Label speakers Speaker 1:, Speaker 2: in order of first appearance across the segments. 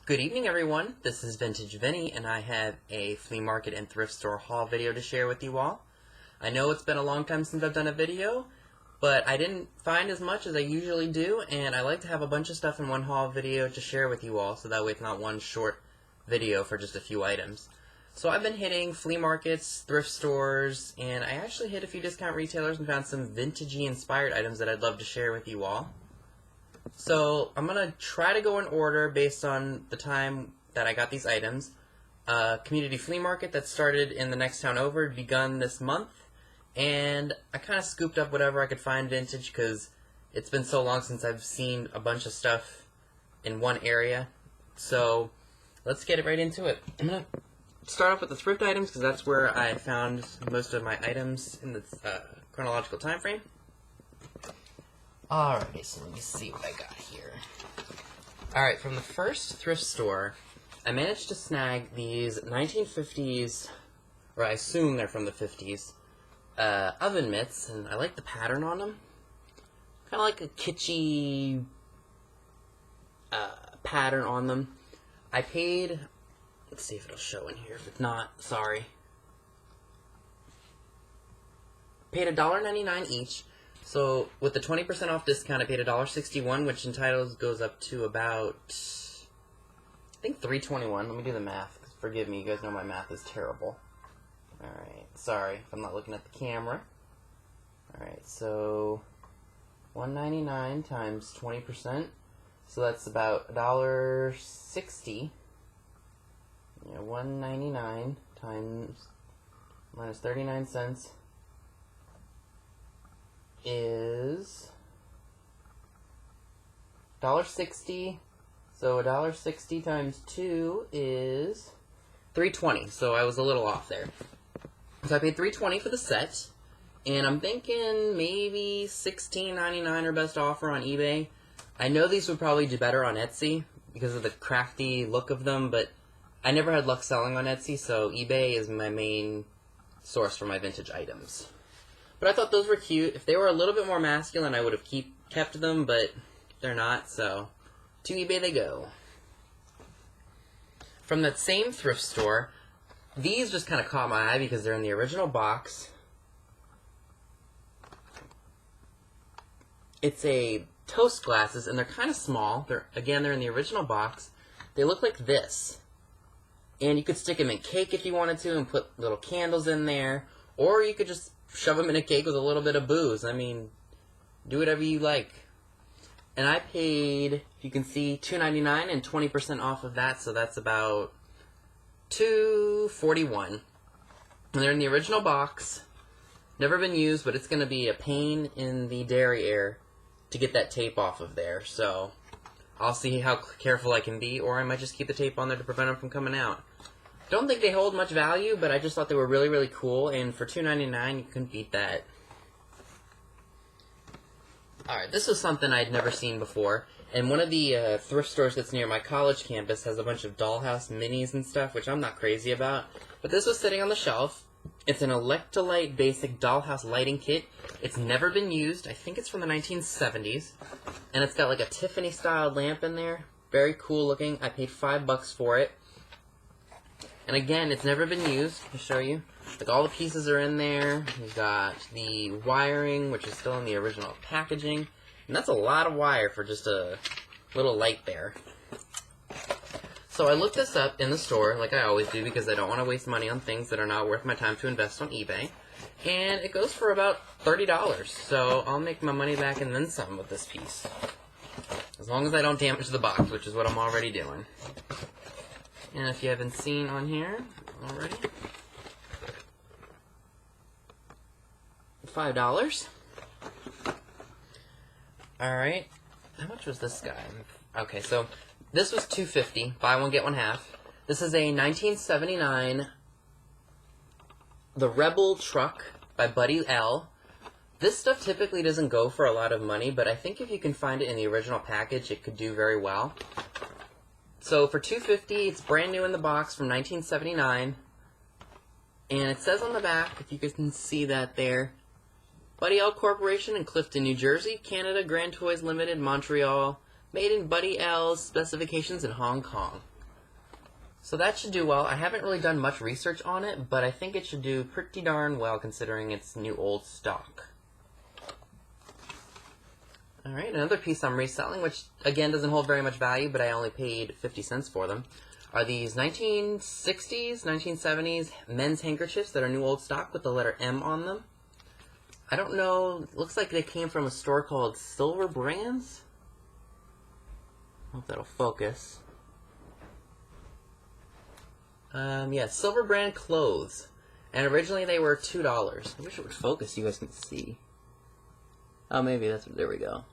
Speaker 1: Good evening, everyone. This is Vintage Vinny, and I have a flea market and thrift store haul video to share with you all. I know it's been a long time since I've done a video, but I didn't find as much as I usually do, and I like to have a bunch of stuff in one haul video to share with you all, so that way it's not one short video for just a few items. So I've been hitting flea markets, thrift stores, and I actually hit a few discount retailers and found some vintagey inspired items that I'd love to share with you all. So I'm going to try to go in order based on the time that I got these items. Community flea market that started in the next town over begun this month, and I kind of scooped up whatever I could find vintage because it's been so long since I've seen a bunch of stuff in one area. So let's get right into it. I'm going to start off with the thrift items because that's where I found most of my items in the chronological time frame. Alright, so let me see what I got here. Alright, from the first thrift store, I managed to snag these 1950s, or I assume they're from the 50s, oven mitts, and I like the pattern on them. Kind of like a kitschy pattern on them. I paid, let's see if it'll show in here. If it's not, sorry. Paid $1.99 each. So, with the 20% off discount, I paid $1.61, which in titles goes up to about, I think $3.21. Let me do the math. Forgive me, you guys know my math is terrible. Alright, sorry if I'm not looking at the camera. Alright, so $1.99 times 20%. So that's about $1.60. Yeah, $1.99 times minus 39 cents. Is $1.60, so $1.60 times 2 is $3.20, so I was a little off there. So I paid $3.20 for the set, and I'm thinking maybe $16.99 or best offer on eBay. I know these would probably do better on Etsy because of the crafty look of them, but I never had luck selling on Etsy, so eBay is my main source for my vintage items. But I thought those were cute. If they were a little bit more masculine, I would have kept them, but they're not, so to eBay they go. From that same thrift store, these just kind of caught my eye because they're in the original box. It's a toast glasses, and they're kind of small. They're in the original box. They look like this. And you could stick them in cake if you wanted to and put little candles in there, or you could just shove them in a cake with a little bit of booze. I mean, do whatever you like. And I paid, if you can see, $2.99 and 20% off of that, so that's about $2.41. And they're in the original box. Never been used, but it's going to be a pain in the derriere to get that tape off of there. So I'll see how careful I can be, or I might just keep the tape on there to prevent them from coming out. Don't think they hold much value, but I just thought they were really, really cool, and for $2.99, you couldn't beat that. Alright, this was something I'd never seen before, and one of the thrift stores that's near my college campus has a bunch of dollhouse minis and stuff, which I'm not crazy about, but this was sitting on the shelf. It's an Electrolyte basic dollhouse lighting kit. It's never been used. I think it's from the 1970s, and it's got like a Tiffany-style lamp in there. Very cool looking. I paid $5 for it. And again, it's never been used. I'll show you. Like, all the pieces are in there. You've got the wiring, which is still in the original packaging. And that's a lot of wire for just a little light there. So I looked this up in the store, like I always do, because I don't want to waste money on things that are not worth my time to invest on eBay. And it goes for about $30. So I'll make my money back and then some with this piece. As long as I don't damage the box, which is what I'm already doing. And if you haven't seen on here already, $5. Alright, how much was this guy? Okay, so this was $2.50, buy one get one half. This is a 1979 The Rebel truck by Buddy L. This stuff typically doesn't go for a lot of money, but I think if you can find it in the original package, it could do very well. So for $2.50, it's brand new in the box from 1979, and it says on the back, if you can see that there, Buddy L Corporation in Clifton, New Jersey, Canada, Grand Toys Limited, Montreal, made in Buddy L's specifications in Hong Kong. So that should do well. I haven't really done much research on it, but I think it should do pretty darn well considering it's new old stock. Alright, another piece I'm reselling, which again doesn't hold very much value, but I only paid 50 cents for them, are these 1960s, 1970s men's handkerchiefs that are new old stock with the letter M on them. I don't know, looks like they came from a store called Silver Brands. Hope that'll focus. Yeah, Silver Brand Clothes. And originally they were $2. I wish it would focus so you guys can see. Oh, maybe that's, there we go.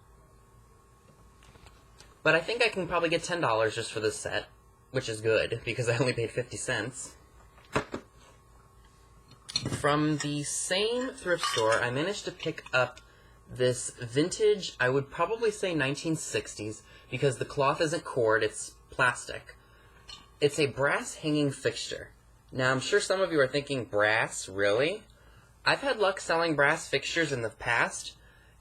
Speaker 1: But I think I can probably get $10 just for this set, which is good, because I only paid 50 cents. From the same thrift store, I managed to pick up this vintage, I would probably say 1960s, because the cloth isn't cord, it's plastic. It's a brass hanging fixture. Now, I'm sure some of you are thinking, brass? Really? I've had luck selling brass fixtures in the past.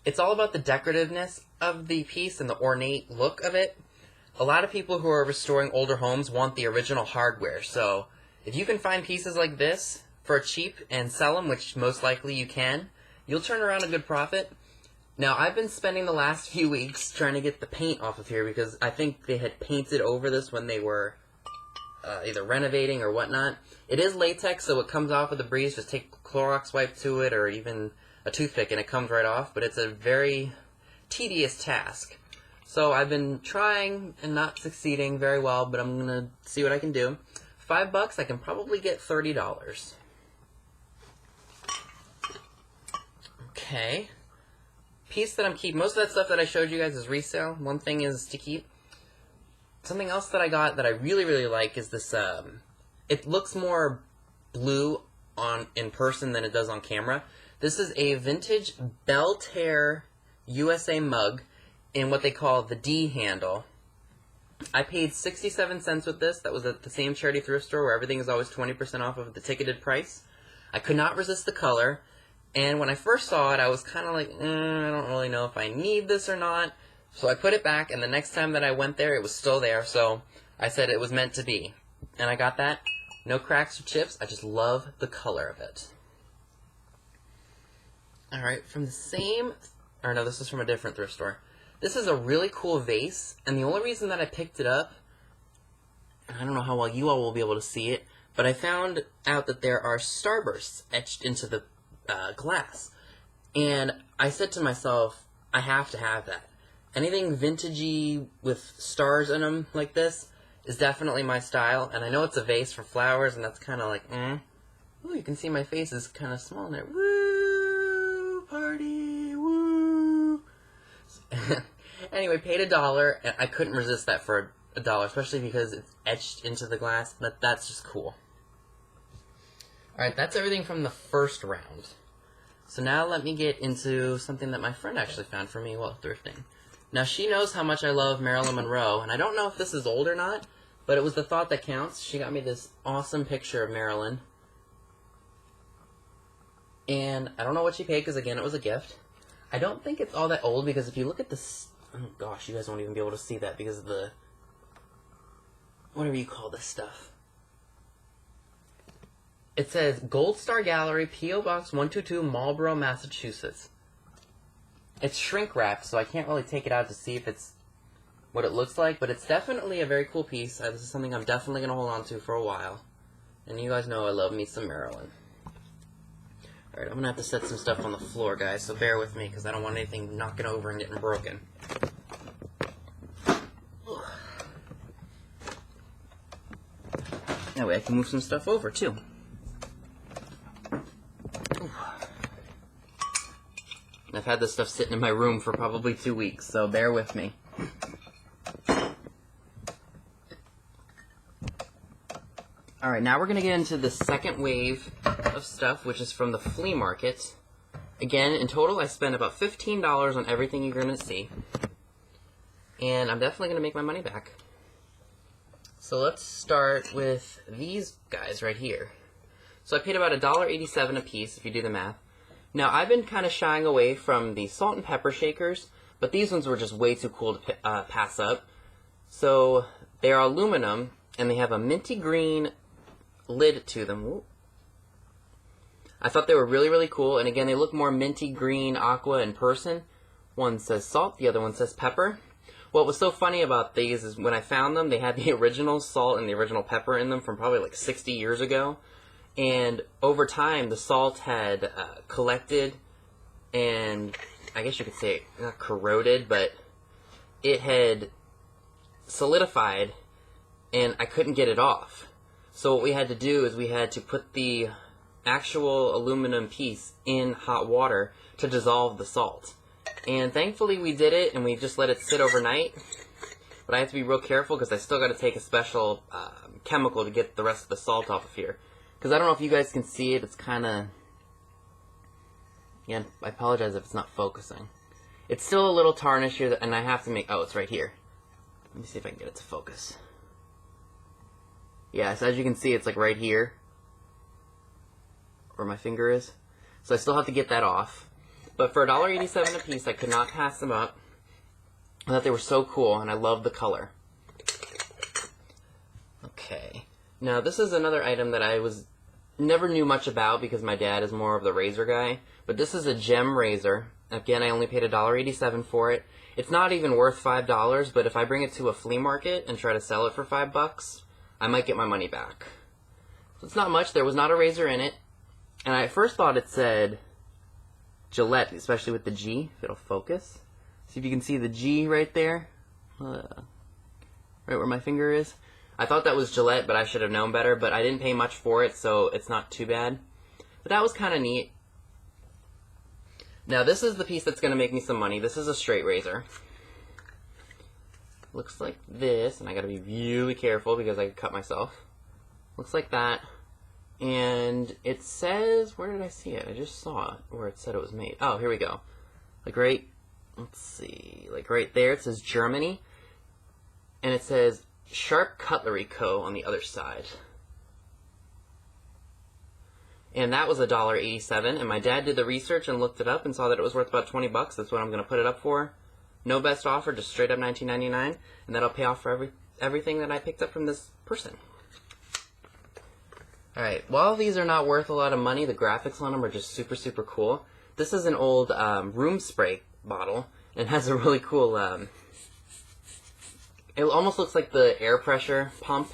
Speaker 1: It's all about the decorativeness of the piece and the ornate look of it. A lot of people who are restoring older homes want the original hardware, so if you can find pieces like this for cheap and sell them, which most likely you can, you'll turn around a good profit. Now, I've been spending the last few weeks trying to get the paint off of here because I think they had painted over this when they were either renovating or whatnot. It is latex, so it comes off with a breeze. Just take a Clorox wipe to it or even a toothpick and it comes right off, but it's a very tedious task. So I've been trying and not succeeding very well, but I'm going to see what I can do. $5, I can probably get $30. Okay. Piece that I'm keeping. Most of that stuff that I showed you guys is resale. One thing is to keep. Something else that I got that I really, really like is this, it looks more blue in person than it does on camera. This is a vintage Belterre USA mug in what they call the D handle. I paid 67 cents with this. That was at the same charity thrift store where everything is always 20% off of the ticketed price. I could not resist the color, and when I first saw it, I was kind of like, I don't really know if I need this or not. So I put it back, and the next time that I went there, it was still there, so I said it was meant to be. And I got that. No cracks or chips. I just love the color of it. Alright, from the same, or no, this is from a different thrift store. This is a really cool vase, and the only reason that I picked it up, I don't know how well you all will be able to see it, but I found out that there are starbursts etched into the glass. And I said to myself, I have to have that. Anything vintagey with stars in them like this is definitely my style, and I know it's a vase for flowers, and that's kind of like, Ooh, you can see my face is kind of small in there. Woo! Party! Woo! Anyway, paid $1, and I couldn't resist that for $1, especially because it's etched into the glass, but that's just cool. Alright, that's everything from the first round. So now let me get into something that my friend actually found for me while thrifting. Now, she knows how much I love Marilyn Monroe, and I don't know if this is old or not, but it was the thought that counts. She got me this awesome picture of Marilyn. And I don't know what she paid, because again, it was a gift. I don't think it's all that old, because if you look at this... Oh gosh, you guys won't even be able to see that because of the... whatever you call this stuff. It says, Gold Star Gallery, P.O. Box 122, Marlborough, Massachusetts. It's shrink wrapped, so I can't really take it out to see if it's what it looks like, but it's definitely a very cool piece. This is something I'm definitely going to hold on to for a while. And you guys know I love me some Marilyn. Alright, I'm going to have to set some stuff on the floor, guys, so bear with me, because I don't want anything knocking over and getting broken. That way I can move some stuff over, too. I've had this stuff sitting in my room for probably 2 weeks, so bear with me. Alright, now we're going to get into the second wave of stuff, which is from the flea market. Again, in total, I spent about $15 on everything you're going to see. And I'm definitely going to make my money back. So let's start with these guys right here. So I paid about $1.87 a piece, if you do the math. Now, I've been kind of shying away from the salt and pepper shakers, but these ones were just way too cool to pass up. So, they are aluminum, and they have a minty green lid to them. Ooh. I thought they were really, really cool, and again, they look more minty green aqua in person. One says salt, the other one says pepper. What was so funny about these is when I found them, they had the original salt and the original pepper in them from probably like 60 years ago. And over time, the salt had collected and, I guess you could say, not corroded, but it had solidified and I couldn't get it off. So what we had to do is we had to put the actual aluminum piece in hot water to dissolve the salt. And thankfully we did it, and we just let it sit overnight. But I have to be real careful because I still got to take a special chemical to get the rest of the salt off of here. Because I don't know if you guys can see it, it's kind of... Yeah, I apologize if it's not focusing. It's still a little tarnished here, and I have to make... Oh, it's right here. Let me see if I can get it to focus. Yeah, so as you can see, it's like right here. Where my finger is. So I still have to get that off. But for $1.87 a piece, I could not pass them up. I thought they were so cool, and I love the color. Okay. Now, this is another item that I never knew much about because my dad is more of the razor guy. But this is a gem razor. Again, I only paid $1.87 for it. It's not even worth $5, but if I bring it to a flea market and try to sell it for $5, I might get my money back. So it's not much. There was not a razor in it. And I at first thought it said Gillette, especially with the G, if it'll focus. See if you can see the G right there, right where my finger is. I thought that was Gillette, but I should have known better, but I didn't pay much for it, so it's not too bad. But that was kind of neat. Now this is the piece that's going to make me some money. This is a straight razor. Looks like this, and I got to be really careful because I could cut myself. Looks like that. And it says, where did I see it? I just saw it, where it said it was made. Oh, here we go. Like right, let's see, like right there it says Germany. And it says Sharp Cutlery Co. on the other side. And that was $1.87, and my dad did the research and looked it up and saw that it was worth about 20 bucks. That's what I'm going to put it up for. No best offer, just straight up $19.99, and that'll pay off for everything that I picked up from this person. Alright, while these are not worth a lot of money, the graphics on them are just super, super cool. This is an old room spray bottle, and it has a really cool, it almost looks like the air pressure pump.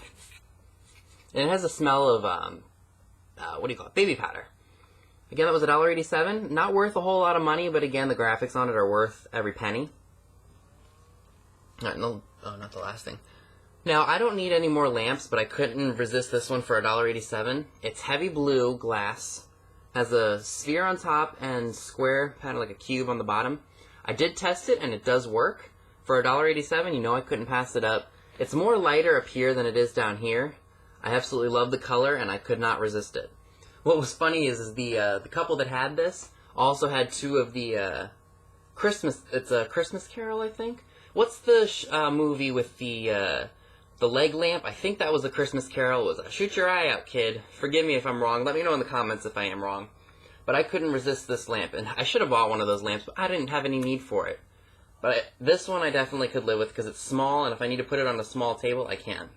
Speaker 1: And it has a smell of, what do you call it, baby powder. Again, that was $1.87. Not worth a whole lot of money, but again, the graphics on it are worth every penny. No, oh, not the last thing. Now, I don't need any more lamps, but I couldn't resist this one for $1.87. It's heavy blue glass, has a sphere on top and square, kind of like a cube on the bottom. I did test it, and it does work. For $1.87, you know I couldn't pass it up. It's more lighter up here than it is down here. I absolutely love the color, and I could not resist it. What was funny is the couple that had this also had two of the Christmas. It's a Christmas Carol, I think. What's the movie with the leg lamp? I think that was a Christmas Carol. It was Shoot Your Eye Out, Kid. Forgive me if I'm wrong. Let me know in the comments if I am wrong. But I couldn't resist this lamp, and I should have bought one of those lamps, but I didn't have any need for it. But this one I definitely could live with because it's small, and if I need to put it on a small table, I can.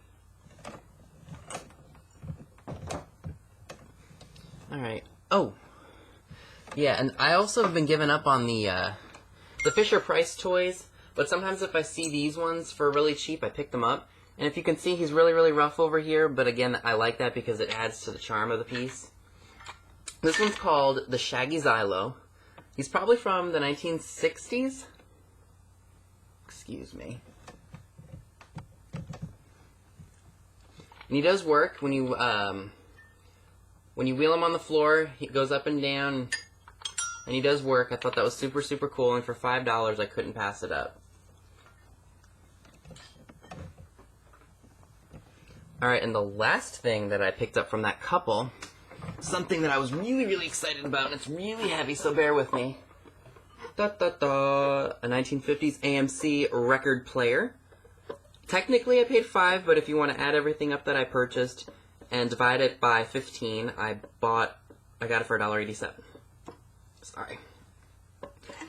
Speaker 1: Alright. Oh. Yeah, and I also have been giving up on the Fisher-Price toys, but sometimes if I see these ones for really cheap, I pick them up. And if you can see, he's really, really rough over here, but again, I like that because it adds to the charm of the piece. This one's called the Shaggy Xylo. He's probably from the 1960s. Excuse me. And he does work when you wheel him on the floor. He goes up and down, and he does work. I thought that was super, super cool, and for $5, I couldn't pass it up. Alright, and the last thing that I picked up from that couple, something that I was really, really excited about, and it's really heavy, so bear with me. A 1950s AMC record player. Technically I paid $5, but if you want to add everything up that I purchased and divide it by 15, I got it for $1.87. Sorry.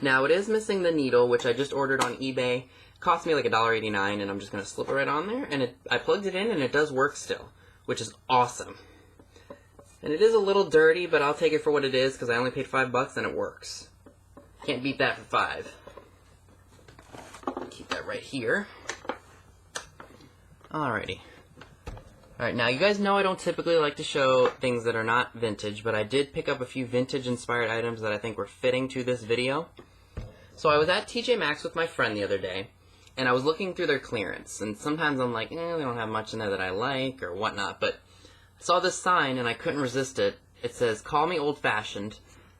Speaker 1: Now it is missing the needle, which I just ordered on eBay, Cost me like $1.89, and I'm just going to slip it right on there. And I plugged it in, and it does work still, which is awesome. And it is a little dirty, but I'll take it for what it is, because I only paid $5, and it works. Can't beat that for $5. Keep that right here. Alrighty. Alright, now you guys know I don't typically like to show things that are not vintage, but I did pick up a few vintage-inspired items that I think were fitting to this video. So I was at TJ Maxx with my friend the other day, and I was looking through their clearance, and sometimes I'm like, they don't have much in there that I like, or whatnot, but I saw this sign, and I couldn't resist it. It says, "Call me old-fashioned,"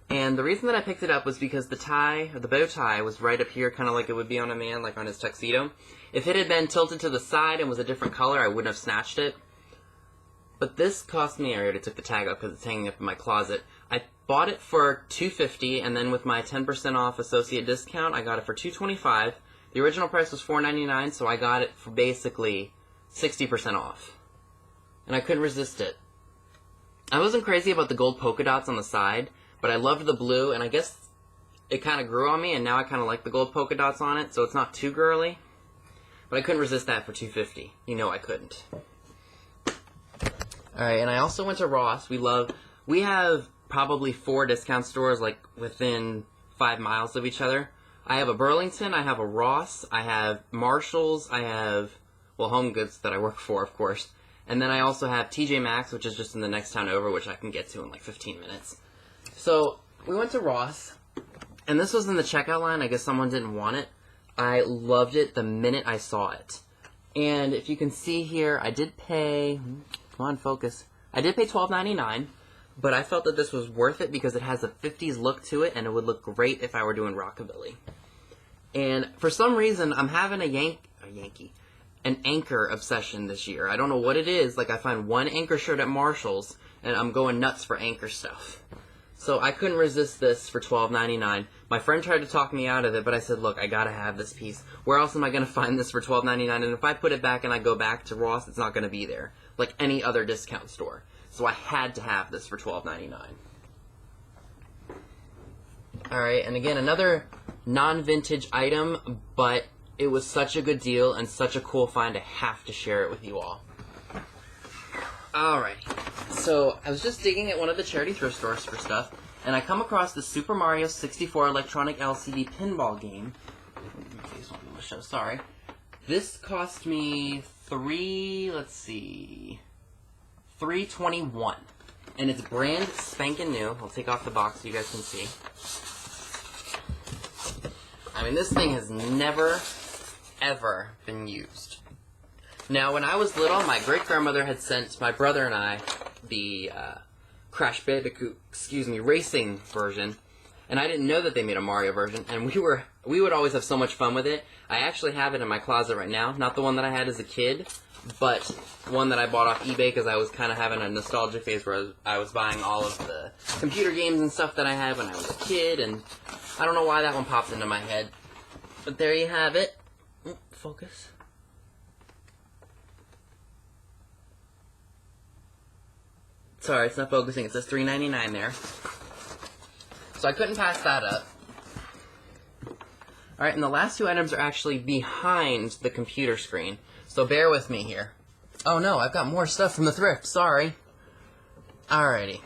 Speaker 1: and the reason that I picked it up was because the tie, or the bow tie, was right up here, kind of like it would be on a man, like on his tuxedo. If it had been tilted to the side and was a different color, I wouldn't have snatched it. But this cost me, I already took the tag off because it's hanging up in my closet. I bought it for $2.50, and then with my 10% off associate discount, I got it for $2.25. The original price was $4.99, so I got it for basically 60% off. And I couldn't resist it. I wasn't crazy about the gold polka dots on the side, but I loved the blue, and I guess it kind of grew on me, and now I kind of like the gold polka dots on it, so it's not too girly. But I couldn't resist that for $2.50. You know I couldn't. Alright, and I also went to Ross. We have probably 4 discount stores, like, within 5 miles of each other. I have a Burlington, I have a Ross, I have Marshalls, I have, well, Home Goods that I work for, of course. And then I also have TJ Maxx, which is just in the next town over, which I can get to in like 15 minutes. So, we went to Ross, and this was in the checkout line. I guess someone didn't want it. I loved it the minute I saw it. And if you can see here, I did pay, come on, focus. I did pay $12.99, but I felt that this was worth it because it has a 50s look to it, and it would look great if I were doing rockabilly. And for some reason, I'm having an anchor obsession this year. I don't know what it is. Like, I find one anchor shirt at Marshall's, and I'm going nuts for anchor stuff. So I couldn't resist this for $12.99. My friend tried to talk me out of it, but I said, look, I gotta have this piece. Where else am I gonna find this for $12.99? And if I put it back and I go back to Ross, it's not gonna be there, like any other discount store. So I had to have this for $12.99. Alright, and again, another non-vintage item, but it was such a good deal and such a cool find, I have to share it with you all. Alright, so I was just digging at one of the charity thrift stores for stuff, and I come across the Super Mario 64 electronic LCD pinball game. Sorry. This cost me $3.21, and it's brand spanking new. I'll take off the box so you guys can see. I mean, this thing has never, ever been used. Now, when I was little, my great-grandmother had sent my brother and I the Crash Bandicoot, racing version, and I didn't know that they made a Mario version, and we would always have so much fun with it. I actually have it in my closet right now, not the one that I had as a kid, but one that I bought off eBay because I was kind of having a nostalgia phase where I was buying all of the computer games and stuff that I had when I was a kid, and I don't know why that one popped into my head. But there you have it. Focus. Sorry, it's not focusing. It says $3.99 there. So I couldn't pass that up. Alright, and the last 2 items are actually behind the computer screen. So bear with me here. Oh no, I've got more stuff from the thrift. Sorry. Alrighty.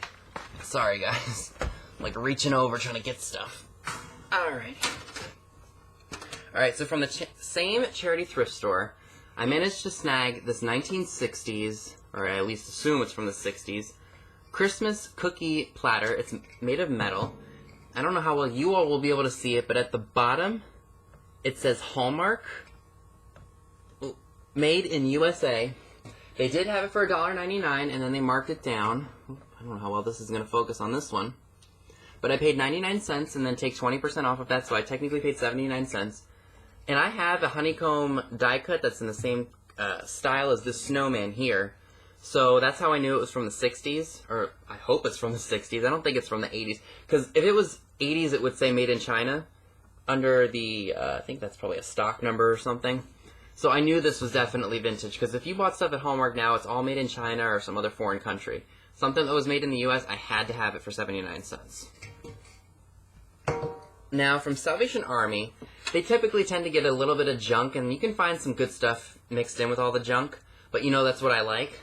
Speaker 1: Sorry, guys. Like reaching over trying to get stuff. Alright. Alright, so from the same charity thrift store, I managed to snag this 1960s, or I at least assume it's from the 60s, Christmas cookie platter. It's made of metal. I don't know how well you all will be able to see it, but at the bottom, it says Hallmark, made in USA. They did have it for $1.99, and then they marked it down. I don't know how well this is going to focus on this one. But I paid 99 cents and then take 20% off of that, so I technically paid 79 cents. And I have a honeycomb die cut that's in the same style as this snowman here. So that's how I knew it was from the 60s, or I hope it's from the 60s. I don't think it's from the 80s. Because if it was 80s, it would say made in China under the, I think that's probably a stock number or something. So I knew this was definitely vintage, because if you bought stuff at Hallmark now, it's all made in China or some other foreign country. Something that was made in the US, I had to have it for 79 cents. Now, from Salvation Army, They typically tend to get a little bit of junk, and you can find some good stuff mixed in with all the junk, but you know that's what I like.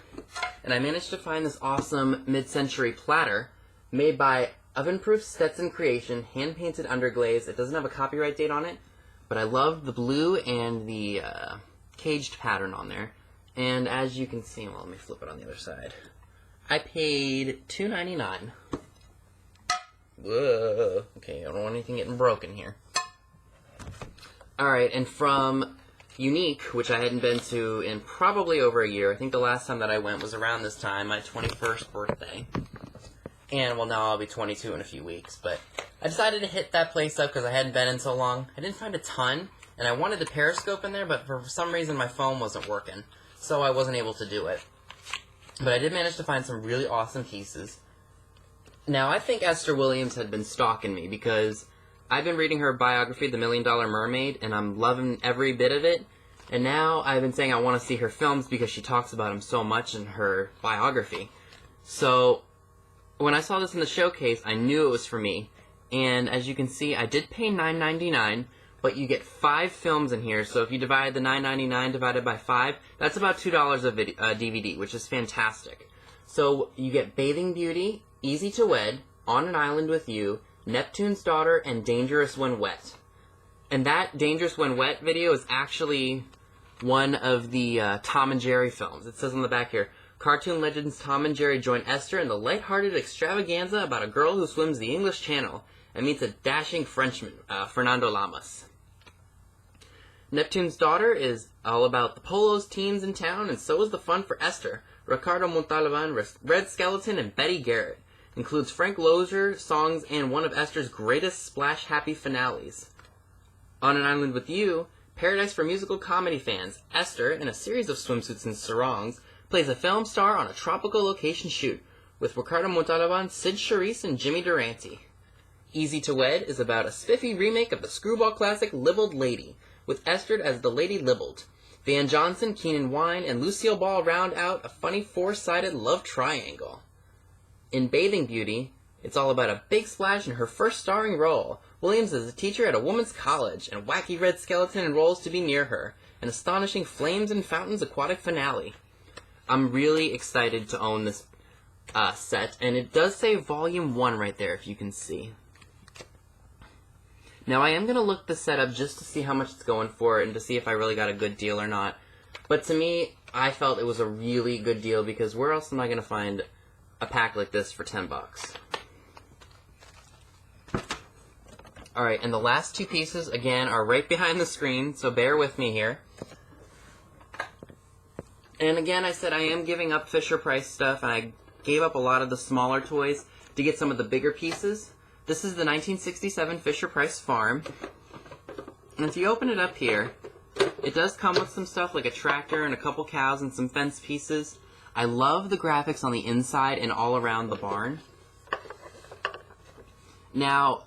Speaker 1: And I managed to find this awesome mid-century platter made by Oven-Proof Stetson Creation, hand-painted underglaze. It doesn't have a copyright date on it, but I love the blue and the caged pattern on there. And as you can see, well, let me flip it on the other side. I paid $2.99. Whoa. Okay, I don't want anything getting broken here. Alright, and from Unique, which I hadn't been to in probably over a year. I think the last time that I went was around this time, my 21st birthday. And, well, now I'll be 22 in a few weeks. But I decided to hit that place up because I hadn't been in so long. I didn't find a ton, and I wanted the Periscope in there, but for some reason my phone wasn't working. So I wasn't able to do it. But I did manage to find some really awesome pieces. Now, I think Esther Williams had been stalking me because I've been reading her biography, The $1 Million Mermaid, and I'm loving every bit of it. And now I've been saying I want to see her films because she talks about them so much in her biography. So when I saw this in the showcase, I knew it was for me. And as you can see, I did pay $9.99, but you get 5 films in here. So if you divide the $9.99 divided by 5, that's about $2 a DVD, which is fantastic. So you get Bathing Beauty, Easy to Wed, On an Island with You, Neptune's Daughter, and Dangerous When Wet. And that Dangerous When Wet video is actually one of the Tom and Jerry films. It says on the back here, cartoon legends Tom and Jerry join Esther in the lighthearted extravaganza about a girl who swims the English Channel and meets a dashing Frenchman, Fernando Lamas. Neptune's Daughter is all about the Polos teens in town, and so is the fun for Esther. Ricardo Montalban, Red Skeleton, and Betty Garrett. Includes Frank Lozier songs and one of Esther's greatest splash-happy finales. On an Island with You, paradise for musical comedy fans. Esther, in a series of swimsuits and sarongs, plays a film star on a tropical location shoot with Ricardo Montalban, Sid Charisse, and Jimmy Durante. Easy to Wed is about a spiffy remake of the screwball classic Libeled Lady, with Esther as the Lady Libeled. Van Johnson, Keenan Wine, and Lucille Ball round out a funny four-sided love triangle. In Bathing Beauty, it's all about a big splash in her first starring role. Williams is a teacher at a woman's college, and Wacky Red Skeleton enrolls to be near her. An astonishing Flames and Fountains aquatic finale. I'm really excited to own this set, and it does say Volume 1 right there, if you can see. Now, I am going to look the set up just to see how much it's going for and to see if I really got a good deal or not. But to me, I felt it was a really good deal because where else am I going to find a pack like this for $10? Alright, and the last 2 pieces, again, are right behind the screen, so bear with me here. And again, I said I am giving up Fisher-Price stuff, and I gave up a lot of the smaller toys to get some of the bigger pieces. This is the 1967 Fisher-Price Farm. And if you open it up here, it does come with some stuff like a tractor and a couple cows and some fence pieces. I love the graphics on the inside and all around the barn. Now,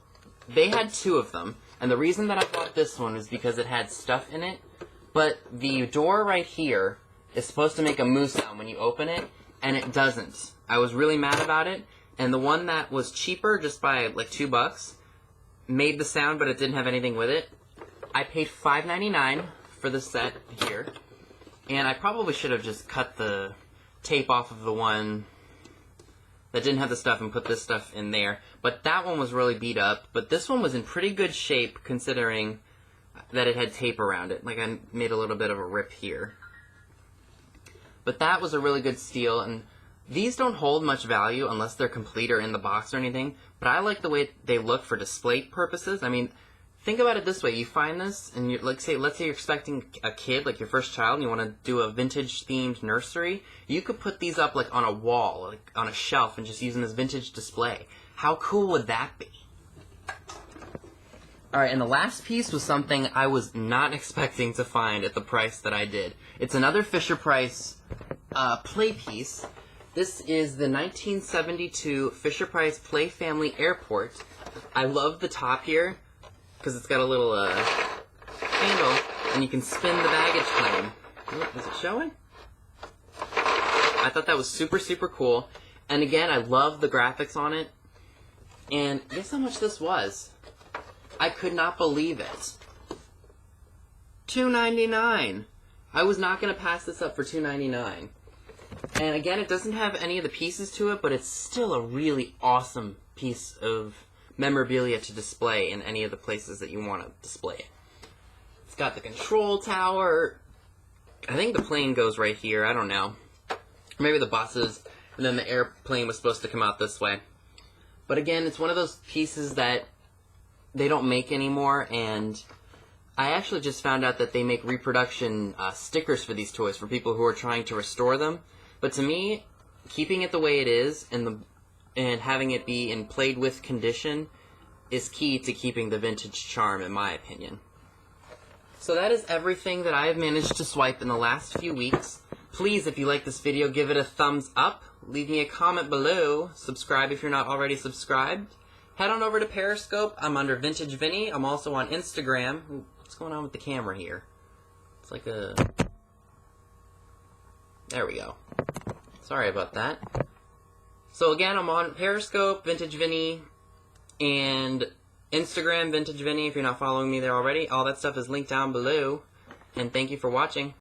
Speaker 1: they had 2 of them, and the reason that I bought this one is because it had stuff in it, but the door right here is supposed to make a moo sound when you open it, and it doesn't. I was really mad about it, and the one that was cheaper, just by like $2, made the sound, but it didn't have anything with it. I paid $5.99 for the set here, and I probably should have just cut the tape off of the one that didn't have the stuff and put this stuff in there. But that one was really beat up, but this one was in pretty good shape considering that it had tape around it. Like, I made a little bit of a rip here. But that was a really good steal, and these don't hold much value unless they're complete or in the box or anything, but I like the way they look for display purposes. I mean, think about it this way. You find this, and let's say you're expecting a kid, like your first child, and you want to do a vintage-themed nursery. You could put these up, like, on a wall, like, on a shelf, and just use them as vintage display. How cool would that be? Alright, and the last piece was something I was not expecting to find at the price that I did. It's another Fisher-Price play piece. This is the 1972 Fisher-Price Play Family Airport. I love the top here, because it's got a little handle, and you can spin the baggage claim. Is it showing? I thought that was super, super cool. And again, I love the graphics on it. And guess how much this was? I could not believe it. $2.99. I was not going to pass this up for $2.99. And again, it doesn't have any of the pieces to it, but it's still a really awesome piece of memorabilia to display in any of the places that you want to display it. It's got the control tower. I think the plane goes right here. I don't know. Maybe the buses, and then the airplane was supposed to come out this way. But again, it's one of those pieces that they don't make anymore, and I actually just found out that they make reproduction stickers for these toys for people who are trying to restore them. But to me, keeping it the way it is and having it be in played with condition is key to keeping the vintage charm, in my opinion. So that is everything that I have managed to swipe in the last few weeks. Please, if you like this video, give it a thumbs up. Leave me a comment below. Subscribe if you're not already subscribed. Head on over to Periscope. I'm under Vintage Vinny. I'm also on Instagram. Ooh, what's going on with the camera here? It's like a... There we go. Sorry about that. So again, I'm on Periscope, Vintage Vinny, and Instagram, Vintage Vinny, if you're not following me there already. All that stuff is linked down below. And thank you for watching.